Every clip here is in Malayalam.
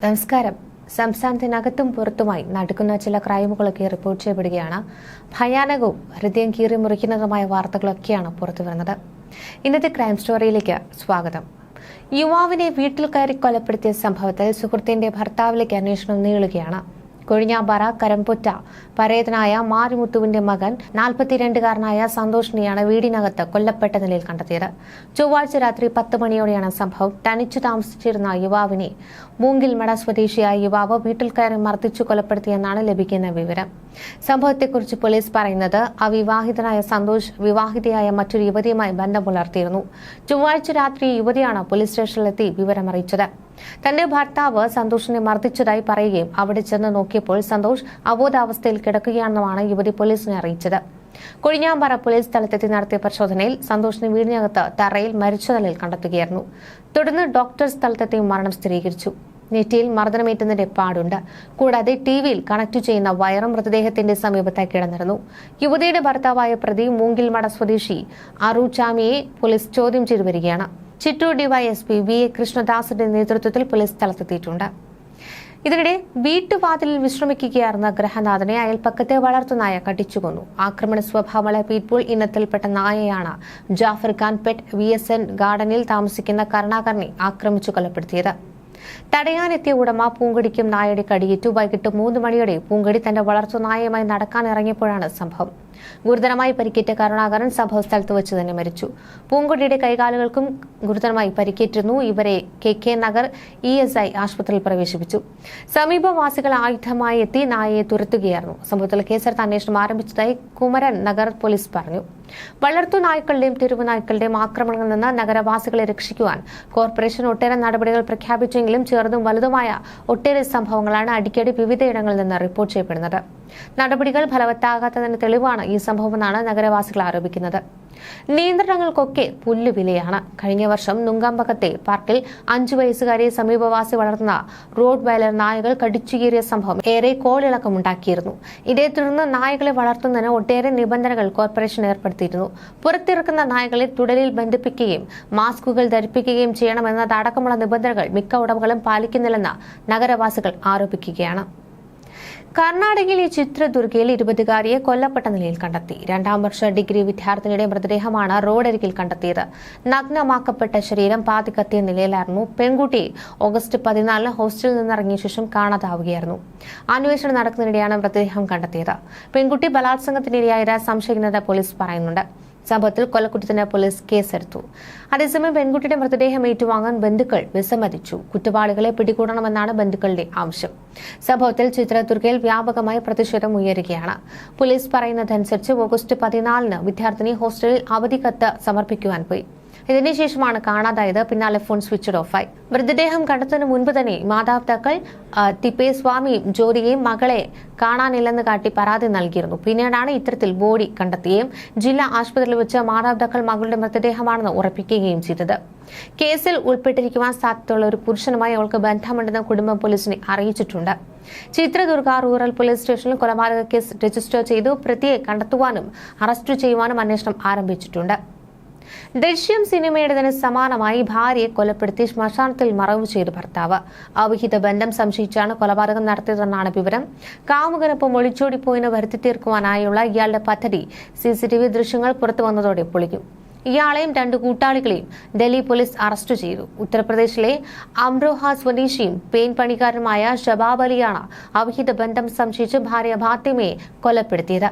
നമസ്കാരം. സംസ്ഥാനത്തിനകത്തും പുറത്തുമായി നടക്കുന്ന ചില ക്രൈമുകളൊക്കെ റിപ്പോർട്ട് ചെയ്യപ്പെടുകയാണ്. ഭയാനകവും ഹൃദയം കീറി മുറിക്കുന്നതുമായ വാർത്തകളൊക്കെയാണ് പുറത്തുവരുന്നത്. ഇന്നത്തെ ക്രൈം സ്റ്റോറിയിലേക്ക് സ്വാഗതം. യുവാവിനെ വീട്ടിൽ കയറി കൊലപ്പെടുത്തിയ സംഭവത്തിൽ സുഹൃത്തിന്റെ ഭർത്താവിലേക്ക് അന്വേഷണം നീളുകയാണ്. കൊഴിഞ്ഞാമ്പാറ കരംപൊറ്റ പരേതനായ മാരിമുത്തുവിന്റെ മകൻ 42-കാരനായ സന്തോഷിനെയാണ് വീടിനകത്ത് കൊല്ലപ്പെട്ട നിലയിൽ കണ്ടെത്തിയത്. ചൊവ്വാഴ്ച രാത്രി 10 മണിയോടെയാണ് സംഭവം. തനിച്ചു താമസിച്ചിരുന്ന യുവാവിനെ മൂങ്കിൽമട സ്വദേശിയായ യുവാവ് വീട്ടിൽ കയറി മർദ്ദിച്ചു കൊലപ്പെടുത്തിയെന്നാണ് ലഭിക്കുന്ന വിവരം. സംഭവത്തെക്കുറിച്ച് പോലീസ് പറയുന്നത്, അവിവാഹിതനായ സന്തോഷ് വിവാഹിതയായ മറ്റൊരു യുവതിയുമായി ബന്ധം പുലർത്തിയിരുന്നു. ചൊവ്വാഴ്ച രാത്രി യുവതിയാണ് പോലീസ് സ്റ്റേഷനിലെത്തി വിവരമറിയിച്ചത്. തന്റെ ഭർത്താവ് സന്തോഷിനെ മർദ്ദിച്ചതായി പറയുകയും അവിടെ ചെന്ന് നോക്കിയപ്പോൾ സന്തോഷ് അബോധാവസ്ഥയിൽ കിടക്കുകയാണെന്നുമാണ് യുവതി പോലീസിനെ അറിയിച്ചത്. കൊഴിഞ്ഞാമ്പാറ പോലീസ് സ്ഥലത്തെത്തി നടത്തിയ പരിശോധനയിൽ സന്തോഷിനെ വീടിനകത്ത് തറയിൽ മരിച്ച നിലയിൽ കണ്ടെത്തുകയായിരുന്നു. തുടർന്ന് ഡോക്ടർ സ്ഥലത്തെത്തി മരണം സ്ഥിരീകരിച്ചു. നെറ്റിയിൽ മർദ്ദനമേറ്റുന്നതിന്റെ പാടുണ്ട്. കൂടാതെ ടിവിയിൽ കണക്ട് ചെയ്യുന്ന വയറും മൃതദേഹത്തിന്റെ സമീപത്തായി കിടന്നിരുന്നു. യുവതിയുടെ ഭർത്താവായ പ്രതി മൂങ്കിൽമട സ്വദേശി അറൂചാമിയെ പോലീസ് ചോദ്യം ചെയ്തു വരികയാണ്. ചിറ്റൂർ ഡിവൈഎസ്പി VA കൃഷ്ണദാസിന്റെ നേതൃത്വത്തിൽ പോലീസ് സ്ഥലത്തെത്തിയിട്ടുണ്ട്. ഇതിനിടെ വീട്ടുവാതിലിൽ വിശ്രമിക്കുകയായിരുന്ന ഗ്രഹനാഥനെ അയൽപ്പക്കത്തെ വളർത്തുനായ കടിച്ചുകൊന്നു. ആക്രമണ സ്വഭാവമുള്ള പീറ്റ്ബുൾ ഇനത്തിൽപ്പെട്ട നായയാണ് ജാഫർ ഖാൻ പെറ്റ് VSN ഗാർഡനിൽ താമസിക്കുന്ന കരുണാകരനെ ആക്രമിച്ചു കൊലപ്പെടുത്തിയത്. തടയാനെത്തിയ ഉടമ പൂങ്കടിക്കും നായയുടെ കടിയേറ്റു. വൈകിട്ട് 3 മണിയോടെ പൂങ്കടി തന്റെ വളർത്തുനായയുമായി നടക്കാനിറങ്ങിയപ്പോഴാണ് സംഭവം. ഗുരുതരമായി പരിക്കേറ്റ കരുണാകരൻ സംഭവ സ്ഥലത്ത് വെച്ച് തന്നെ മരിച്ചു. പൂങ്കുടിയുടെ കൈകാലുകൾക്കും ഗുരുതരമായി പരിക്കേറ്റിരുന്നു. ഇവരെ KK നഗർ ESI ആശുപത്രിയിൽ പ്രവേശിപ്പിച്ചു. സമീപവാസികൾ ആയുധമായി എത്തി നായയെ തുരത്തുകയായിരുന്നു. സംഭവത്തിൽ കേസെടുത്ത് അന്വേഷണം ആരംഭിച്ചതായി കുമരൻ നഗർ പോലീസ് പറഞ്ഞു. വളർത്തു നായ്ക്കളുടെയും തെരുവു നായ്ക്കളുടെയും ആക്രമണങ്ങളിൽ നിന്ന് നഗരവാസികളെ രക്ഷിക്കുവാൻ കോർപ്പറേഷൻ ഒട്ടേറെ നടപടികൾ പ്രഖ്യാപിച്ചെങ്കിലും ചെറുതും വലുതുമായ ഒട്ടേറെ സംഭവങ്ങളാണ് അടിക്കടി വിവിധയിടങ്ങളിൽ നിന്ന് റിപ്പോർട്ട് ചെയ്യപ്പെടുന്നത്. നടപടികൾ ഫലവത്താകാത്തതിന് തെളിവാണ് ഈ സംഭവമെന്നാണ് നഗരവാസികൾ ആരോപിക്കുന്നത്. നിയന്ത്രണങ്ങൾക്കൊക്കെ പുല്ലുവിലയാണ്. കഴിഞ്ഞ വർഷം നുങ്കമ്പകത്തെ പാർക്കിൽ 5 വയസ്സുകാരിയെ സമീപവാസി വളർത്തുന്ന റോഡ് വൈലർ നായകൾ കടിച്ചുകീറിയ സംഭവം ഏറെ കോളിളക്കമുണ്ടാക്കിയിരുന്നു. ഇതേ തുടർന്ന് നായകളെ വളർത്തുന്നതിന് ഒട്ടേറെ നിബന്ധനകൾ കോർപ്പറേഷൻ ഏർപ്പെടുത്തിയിരുന്നു. പുറത്തിറക്കുന്ന നായകളെ തുടലിൽ ബന്ധിപ്പിക്കുകയും മാസ്കുകൾ ധരിപ്പിക്കുകയും ചെയ്യണമെന്നതടക്കമുള്ള നിബന്ധനകൾ മിക്ക ഉടമകളും പാലിക്കുന്നില്ലെന്ന് നഗരവാസികൾ ആരോപിക്കുകയാണ്. കർണാടകയിലെ ചിത്രദുർഗയിൽ 20-കാരിയെ കൊല്ലപ്പെട്ട നിലയിൽ കണ്ടെത്തി. 2ാം വർഷ ഡിഗ്രി വിദ്യാർത്ഥിനിയുടെ മൃതദേഹമാണ് റോഡരികിൽ കണ്ടെത്തിയത്. നഗ്നമാക്കപ്പെട്ട ശരീരം പാതി കത്തിയ നിലയിലായിരുന്നു. പെൺകുട്ടി ഓഗസ്റ്റ് 14 ഹോസ്റ്റലിൽ നിന്നിറങ്ങിയ ശേഷം കാണാതാവുകയായിരുന്നു. അന്വേഷണം നടക്കുന്നതിനിടെയാണ് മൃതദേഹം കണ്ടെത്തിയത്. പെൺകുട്ടി ബലാത്സംഗത്തിനിരയായ സംശയിക്കുന്നത് പോലീസ് പറയുന്നുണ്ട്. സംഭവത്തിൽ കൊലക്കുറ്റത്തിന് പോലീസ് കേസെടുത്തു. അതേസമയം പെൺകുട്ടിയുടെ മൃതദേഹം ഏറ്റുവാങ്ങാൻ ബന്ധുക്കൾ വിസമ്മതിച്ചു. കുറ്റവാളികളെ പിടികൂടണമെന്നാണ് ബന്ധുക്കളുടെ ആവശ്യം. സംഭവത്തിൽ ചിത്രദുർഗയിൽ വ്യാപകമായി പ്രതിഷേധം ഉയരുകയാണ്. പോലീസ് പറയുന്നതനുസരിച്ച് ഓഗസ്റ്റ് 14 വിദ്യാർത്ഥിനി ഹോസ്റ്റലിൽ അവധി കത്ത് സമർപ്പിക്കുവാൻ പോയി. ഇതിനുശേഷമാണ് കാണാതായത്. പിന്നാലെ ഫോൺ സ്വിച്ച് ഓഫായി. മൃതദേഹം കണ്ടെത്തുന്നതിന് മുൻപ് തന്നെ മാതാപിതാക്കൾ തിപ്പേസ്വാമിയും ജ്യോതിയെയും മകളെ കാണാനില്ലെന്ന് കാട്ടി പരാതി നൽകിയിരുന്നു. പിന്നീടാണ് ഇത്തരത്തിൽ ബോഡി കണ്ടെത്തുകയും ജില്ലാ ആശുപത്രിയിൽ വെച്ച് മാതാപിതാക്കൾ മകളുടെ മൃതദേഹമാണെന്ന് ഉറപ്പിക്കുകയും ചെയ്തത്. കേസിൽ ഉൾപ്പെട്ടിരിക്കുവാൻ സാധ്യതയുള്ള ഒരു പുരുഷനുമായി അവൾക്ക് ബന്ധമുണ്ടെന്ന് കുടുംബം പോലീസിനെ അറിയിച്ചിട്ടുണ്ട്. ചിത്രദുർഗ റൂറൽ പോലീസ് സ്റ്റേഷനിൽ കൊലപാതക കേസ് രജിസ്റ്റർ ചെയ്തു. പ്രതിയെ കണ്ടെത്തുവാനും അറസ്റ്റ് ചെയ്യുവാനും അന്വേഷണം ആരംഭിച്ചിട്ടുണ്ട്. ദൃശ്യം സിനിമയുടേതിന് സമാനമായി ഭാര്യയെ കൊലപ്പെടുത്തി ശ്മശാനത്തിൽ മറവ് ചെയ്ത ഭർത്താവ്. അവിഹിത ബന്ധം സംശയിച്ചാണ് കൊലപാതകം നടത്തിയതെന്നാണ് വിവരം. കാമുകനൊപ്പം ഒളിച്ചോടിപ്പോയിന് വരുത്തി തീർക്കുവാനായുള്ള ഇയാളുടെ പദ്ധതി CCTV ദൃശ്യങ്ങൾ പുറത്തു വന്നതോടെ പൊളിക്കും. ഇയാളെയും 2 കൂട്ടാളികളെയും ഡൽഹി പോലീസ് അറസ്റ്റ് ചെയ്തു. ഉത്തർപ്രദേശിലെ അംറോഹ സ്വദേശിയും പെയിന്റ് പണിക്കാരനുമായ ഷബാബ് അലിയാണ് അവിഹിത ബന്ധം സംശയിച്ച് ഭാര്യ ഫാത്തിമയെ കൊലപ്പെടുത്തിയത്.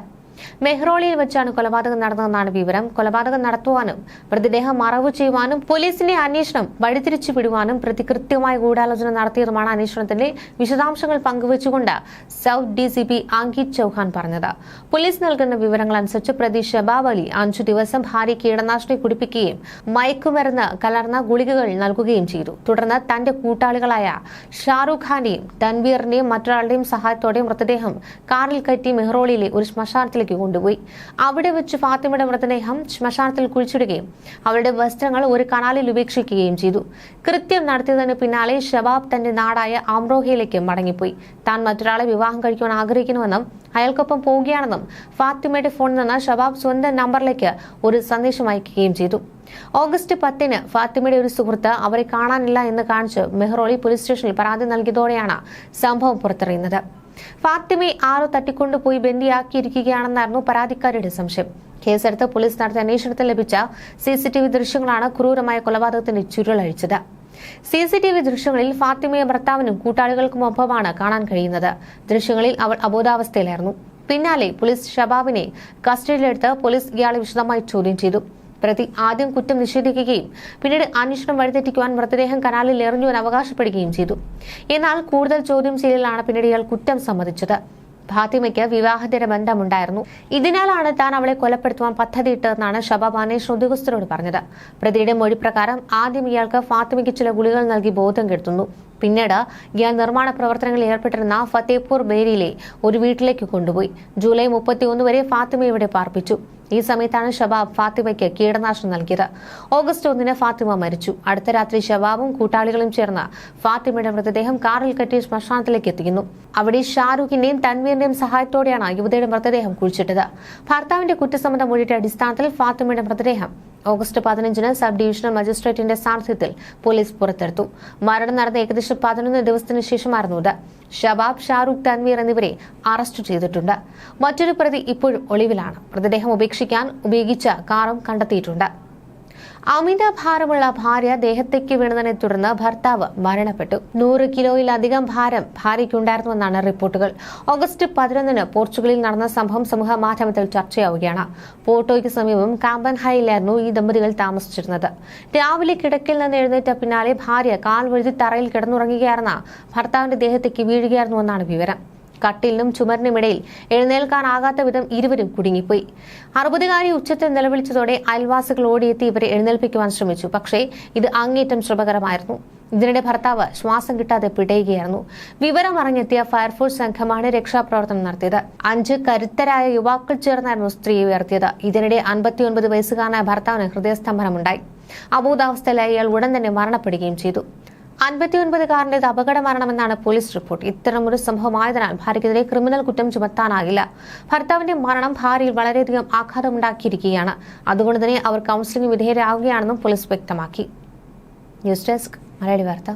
മെഹ്റോളിയിൽ വെച്ചാണ് കൊലപാതകം നടന്നതെന്നാണ് വിവരം. കൊലപാതകം നടത്തുവാനും മൃതദേഹം മറവു ചെയ്യുവാനും പോലീസിന്റെ അന്വേഷണം വഴിതിരിച്ചു വിടുവാനും പ്രതി കൃത്യമായ ഗൂഢാലോചന നടത്തിയതുമാണ് അന്വേഷണത്തിന്റെ വിശദാംശങ്ങൾ പങ്കുവച്ചുകൊണ്ട് സൗത്ത് DCP അങ്കിത് ചൌഹാൻ പറഞ്ഞത്. പോലീസ് നൽകുന്ന വിവരങ്ങൾ അനുസരിച്ച് പ്രതി ഷബാബ് അലി 5 ദിവസം ഭാര്യ കീടനാശിനി കുടിപ്പിക്കുകയും മയക്കുമരുന്ന് കലർന്ന ഗുളികകൾ നൽകുകയും ചെയ്തു. തുടർന്ന് തന്റെ കൂട്ടാളികളായ ഷാറൂഖ് ഖാന്റെയും തൻവീറിന്റെയും മറ്റൊരാളുടെയും സഹായത്തോടെ മൃതദേഹം കാറിൽ കയറ്റി മെഹ്റോളിയിലെ ഒരു ശ്മശാനത്തിൽ കൊണ്ടുപോയി. അവിടെ വെച്ച് ഫാത്തിമയുടെ മൃതദേഹം ശ്മശാനത്തിൽ കുഴിച്ചിടുകയും അവരുടെ വസ്ത്രങ്ങൾ ഒരു കനാലിൽ ഉപേക്ഷിക്കുകയും ചെയ്തു. കൃത്യം നടത്തിയതിന് പിന്നാലെ ഷബാബ് തന്റെ നാടായ അംറോഹയിലേക്ക് മടങ്ങിപ്പോയി. താൻ മറ്റൊരാളെ വിവാഹം കഴിക്കുവാൻ ആഗ്രഹിക്കുന്നുവെന്നും അയാൾക്കൊപ്പം പോവുകയാണെന്നും ഫാത്തിമയുടെ ഫോണിൽ നിന്ന് ഷബാബ് സ്വന്തം നമ്പറിലേക്ക് ഒരു സന്ദേശം അയക്കുകയും ചെയ്തു. ഓഗസ്റ്റ് 10-ന് ഫാത്തിമയുടെ ഒരു സുഹൃത്ത് അവരെ കാണാനില്ല എന്ന് കാണിച്ച് മെഹ്റോളി പോലീസ് സ്റ്റേഷനിൽ പരാതി നൽകിയതോടെയാണ് സംഭവം പുറത്തറിയുന്നത്. ഫാത്തിമയെ ആരോ തട്ടിക്കൊണ്ടുപോയി ബന്ദിയാക്കിയിരിക്കുകയാണെന്നായിരുന്നു പരാതിക്കാരുടെ സംശയം. കേസെടുത്ത് പോലീസ് നടത്തിയ അന്വേഷണത്തിൽ ലഭിച്ച CCTV ദൃശ്യങ്ങളാണ് ക്രൂരമായ കൊലപാതകത്തിന്റെ ചുരുളഴിച്ചത്. CCTV ദൃശ്യങ്ങളിൽ ഫാത്തിമയെ ഭർത്താവിനും കൂട്ടാളികൾക്കുമൊപ്പമാണ് കാണാൻ കഴിയുന്നത്. ദൃശ്യങ്ങളിൽ അവൾ അബോധാവസ്ഥയിലായിരുന്നു. പിന്നാലെ പോലീസ് ഷബാബിനെ കസ്റ്റഡിയിലെടുത്ത് പോലീസ് ഇയാളെ വിശദമായി ചോദ്യം ചെയ്തു. പ്രതി ആദ്യം കുറ്റം നിഷേധിക്കുകയും പിന്നീട് അന്വേഷണം വഴിതെറ്റിക്കുവാൻ മൃതദേഹം കനാലിൽ എറിഞ്ഞുവെന്ന് അവകാശപ്പെടുകയും ചെയ്തു. എന്നാൽ കൂടുതൽ ചോദ്യം ചെയ്യലിലാണ് പിന്നീട് ഇയാൾ കുറ്റം സമ്മതിച്ചത്. ഫാത്തിമയ്ക്ക് വിവാഹേതര ബന്ധമുണ്ടായിരുന്നു. ഇതിനാലാണ് താൻ അവളെ കൊലപ്പെടുത്തുവാൻ പദ്ധതിയിട്ടതെന്നാണ് ഷബാബ് അന്വേഷണ ഉദ്യോഗസ്ഥരോട് പറഞ്ഞത്. പ്രതിയുടെ മൊഴി പ്രകാരം ആദ്യം ഇയാൾക്ക് ഫാത്തിമയ്ക്ക് ചില ഗുളികൾ നൽകി ബോധം കെടുത്തുന്നു. പിന്നീട് ഇയാൾ നിർമ്മാണ പ്രവർത്തനങ്ങളിൽ ഏർപ്പെട്ടിരുന്ന ഫത്തേപൂർ ബേരിയിലെ ഒരു വീട്ടിലേക്ക് കൊണ്ടുപോയി. ജൂലൈ 31 വരെ ഫാത്തിമയെ ഇവിടെ പാർപ്പിച്ചു. ഈ സമയത്താണ് ഷബാബ് ഫാത്തിമയ്ക്ക് കീടനാശിനി നൽകിയത്. ഓഗസ്റ്റ് 1-ന് ഫാത്തിമ മരിച്ചു. അടുത്ത രാത്രി ഷബാബും കൂട്ടാളികളും ചേർന്ന് ഫാത്തിമയുടെ മൃതദേഹം കാറിൽ കെട്ടി ശ്മശാനത്തിലേക്ക് എത്തിക്കുന്നു. അവിടെ ഷാരൂഖിന്റെയും തൻവീറിന്റെയും സഹായത്തോടെയാണ് യുവതിയുടെ മൃതദേഹം കുഴിച്ചിട്ടത്. ഭർത്താവിന്റെ കുറ്റസമ്മത മൊഴിയുടെ അടിസ്ഥാനത്തിൽ ഫാത്തിമയുടെ മൃതദേഹം ഓഗസ്റ്റ് 15-ന് സബ് ഡിവിഷണൽ മജിസ്ട്രേറ്റിന്റെ സാന്നിധ്യത്തിൽ പോലീസ് പുറത്തെടുത്തു. മരണം നടന്ന ഏകദേശം 11 ദിവസത്തിന് ശേഷമായിരുന്നു ഇത്. ഷബാബ്, ഷാരൂഖ്, തൻവീർ എന്നിവരെ അറസ്റ്റ് ചെയ്തിട്ടുണ്ട്. മറ്റൊരു പ്രതി ഇപ്പോഴും ഒളിവിലാണ്. മൃതദേഹം ഉപേക്ഷിക്കാൻ ഉപയോഗിച്ച കാറും കണ്ടെത്തിയിട്ടുണ്ട്. അമിത ഭാരമുള്ള ഭാര്യ ദേഹത്തേക്ക് വീണതിനെ തുടർന്ന് ഭർത്താവ് മരണപ്പെട്ടു. 100 കിലോയിലധികം ഭാരം ഭാര്യയ്ക്കുണ്ടായിരുന്നുവെന്നാണ് റിപ്പോർട്ടുകൾ. ഓഗസ്റ്റ് 11-ന് പോർച്ചുഗലിൽ നടന്ന സംഭവം സമൂഹ മാധ്യമത്തിൽ ചർച്ചയാവുകയാണ്. പോർട്ടോയ്ക്ക് സമീപം കാമ്പൻഹൈയിലായിരുന്നു ഈ ദമ്പതികൾ താമസിച്ചിരുന്നത്. രാവിലെ കിടക്കിൽ നിന്ന് എഴുന്നേറ്റ പിന്നാലെ ഭാര്യ കാൽ വഴുതി തറയിൽ കിടന്നുറങ്ങുകയായിരുന്ന ഭർത്താവിന്റെ ദേഹത്തേക്ക് വീഴുകയായിരുന്നുവെന്നാണ് വിവരം. കട്ടിലിനും ചുമരിനുമിടയിൽ എഴുന്നേൽക്കാനാകാത്ത വിധം ഇരുവരും കുടുങ്ങിപ്പോയി. 60-കാരി ഉച്ചത്തിൽ നിലവിളിച്ചതോടെ അയൽവാസികൾ ഓടിയെത്തി ഇവരെ എഴുന്നേൽപ്പിക്കുവാൻ ശ്രമിച്ചു. പക്ഷേ ഇത് അങ്ങേറ്റം ശ്രമകരമായിരുന്നു. ഇതിനിടെ ഭർത്താവ് ശ്വാസം കിട്ടാതെ പിടയുകയായിരുന്നു. വിവരം അറിഞ്ഞെത്തിയ ഫയർഫോഴ്സ് സംഘമാണ് രക്ഷാപ്രവർത്തനം നടത്തിയത്. 5 കരുത്തരായ യുവാക്കൾ ചേർന്നായിരുന്നു സ്ത്രീയെ ഉയർത്തിയത്. ഇതിനിടെ 59 വയസ്സുകാരനായ ഭർത്താവിന് ഹൃദയസ്തംഭനമുണ്ടായി. അബോധാവസ്ഥയിലായ ഇയാൾ ഉടൻ തന്നെ മരണപ്പെടുകയും ചെയ്തു. 59-കാരന്റേത് അപകട മരണമെന്നാണ് പോലീസ് റിപ്പോർട്ട്. ഇത്തരമൊരു സംഭവമായതിനാൽ ഭാര്യയ്ക്കെതിരെ ക്രിമിനൽ കുറ്റം ചുമത്താനാകില്ല. ഭർത്താവിന്റെ മരണം ഭാര്യയിൽ വളരെയധികം ആഘാതമുണ്ടാക്കിയിരിക്കുകയാണ്. അതുകൊണ്ട് തന്നെ അവർ കൗൺസിലിംഗ് വിധേയരാകുകയാണെന്നും പോലീസ് വ്യക്തമാക്കി. ന്യൂസ് ഡെസ്ക് മലയാളി വാർത്ത.